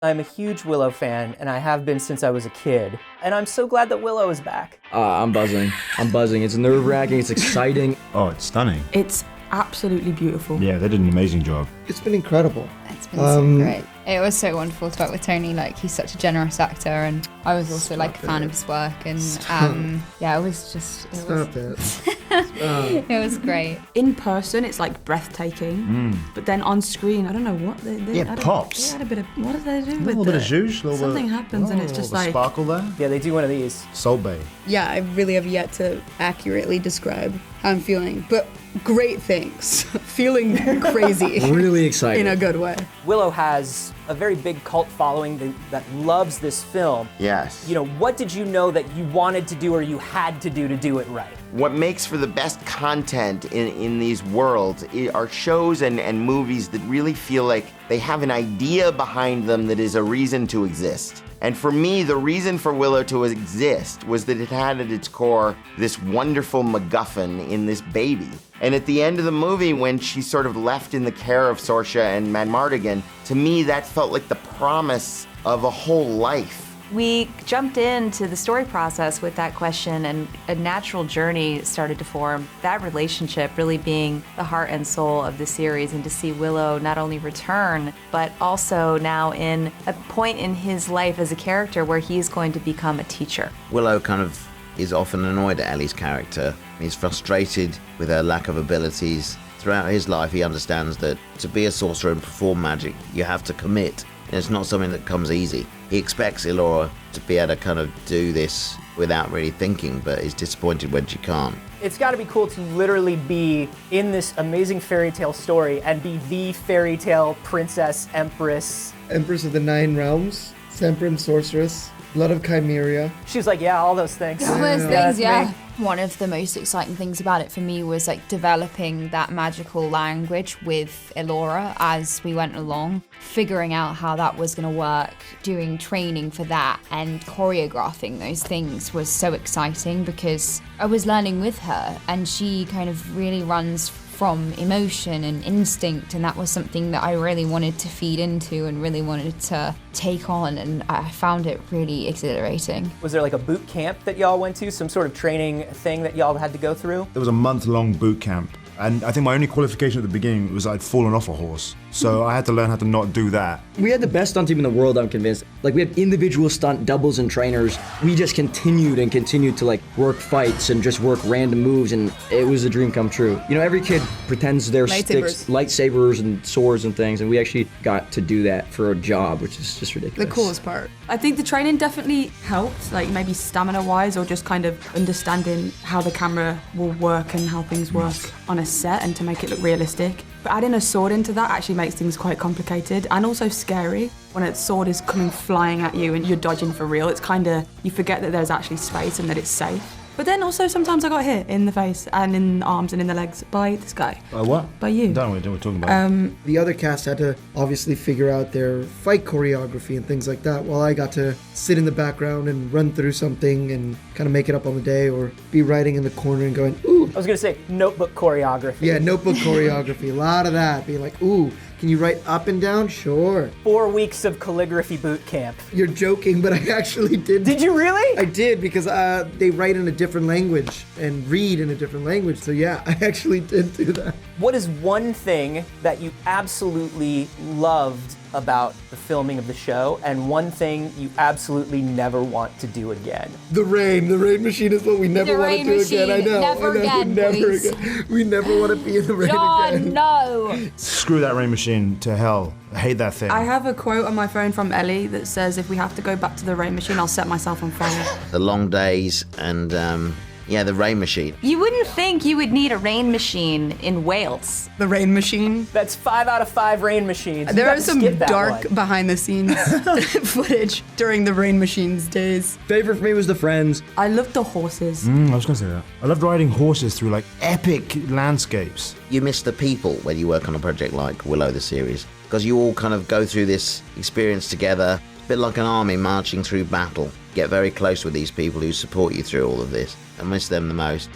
I'm a huge Willow fan, and I have been since I was a kid. And I'm so glad that Willow is back. I'm buzzing. It's nerve-wracking, it's exciting. Oh, it's stunning. It's absolutely beautiful. Yeah, they did an amazing job. It's been incredible. It's been so great. It was so wonderful to work with Tony. Like, he's such a generous actor, and I was also like a fan of his work. And yeah, it was just. It was great. In person, it's like breathtaking. But then on screen, I don't know what they did. Yeah, pops. They had a bit of, what did they do A with little bit of zhuzh, something happens and it's just like sparkle there. Yeah, they do one of these. Salt Bay. Yeah, I really have yet to accurately describe how I'm feeling, but great things. Feeling crazy. Really excited. In a good way. Willow has a very big cult following that loves this film. Yes. You know, what did you know that you wanted to do or you had to do it right? What makes for the best content in these worlds are shows and movies that really feel like they have an idea behind them that is a reason to exist. And for me, the reason for Willow to exist was that it had at its core this wonderful MacGuffin in this baby. And at the end of the movie, when she's sort of left in the care of Saoirse and Madmartigan, to me that felt like the promise of a whole life. We jumped into the story process with that question, and a natural journey started to form. That relationship really being the heart and soul of the series, and to see Willow not only return, but also now in a point in his life as a character where he's going to become a teacher. Willow kind of is often annoyed at Ellie's character. He's frustrated with her lack of abilities. Throughout his life, he understands that to be a sorcerer and perform magic, you have to commit. And it's not something that comes easy. He expects Elora to be able to kind of do this without really thinking, but is disappointed when she can't. It's got to be cool to literally be in this amazing fairy tale story and be the fairy tale princess, empress. Empress of the Nine Realms, Temperance Sorceress, Blood of Chimeria. She's like, yeah, all those things. All those things, yeah. One of the most exciting things about it for me was like developing that magical language with Elora as we went along, figuring out how that was going to work, doing training for that, and choreographing those things was so exciting because I was learning with her, and she kind of really runs from emotion and instinct, and that was something that I really wanted to feed into and really wanted to take on, and I found it really exhilarating. Was there like a boot camp that y'all went to, some sort of training thing that y'all had to go through? There was a month-long boot camp, and I think my only qualification at the beginning was I'd fallen off a horse. So I had to learn how to not do that. We had the best stunt team in the world, I'm convinced. Like, we had individual stunt doubles and trainers. We just continued to like work fights and just work random moves, and it was a dream come true. You know, every kid pretends they're sticks, lightsabers and swords and things, and we actually got to do that for a job, which is just ridiculous. The coolest part. I think the training definitely helped, like maybe stamina-wise or just kind of understanding how the camera will work and how things work on a set and to make it look realistic. But adding a sword into that actually makes things quite complicated and also scary. When a sword is coming flying at you and you're dodging for real, it's kind of, you forget that there's actually space and that it's safe. But then also sometimes I got hit in the face and in the arms and in the legs by this guy. By what? By you. Don't know what we're talking about. The other cast had to obviously figure out their fight choreography and things like that, while I got to sit in the background and run through something and kind of make it up on the day, or be writing in the corner and going, ooh. I was gonna say notebook choreography. Yeah, notebook choreography. A lot of that. Being like, ooh, can you write up and down? Sure. 4 weeks of calligraphy boot camp. You're joking, but I actually did. Did you really? I did, because they write in a different language and read in a different language. So yeah, I actually did do that. What is one thing that you absolutely loved about the filming of the show, and one thing you absolutely never want to do again? The rain machine is what we never want to do again. I know. Never again, please. Again. We never want to be in the rain John, again. no! Screw that rain machine to hell. I hate that thing. I have a quote on my phone from Ellie that says, if we have to go back to the rain machine, I'll set myself on fire. The long days and, yeah, the rain machine. You wouldn't think you would need a rain machine in Wales. The rain machine. That's 5 out of 5 rain machines. There is some dark behind the scenes footage during the rain machine's days. Favorite for me was the Friends. I loved the horses. I was gonna say that. I loved riding horses through like epic landscapes. You miss the people when you work on a project like Willow the series, because you all kind of go through this experience together, a bit like an army marching through battle. Get very close with these people who support you through all of this. I miss them the most.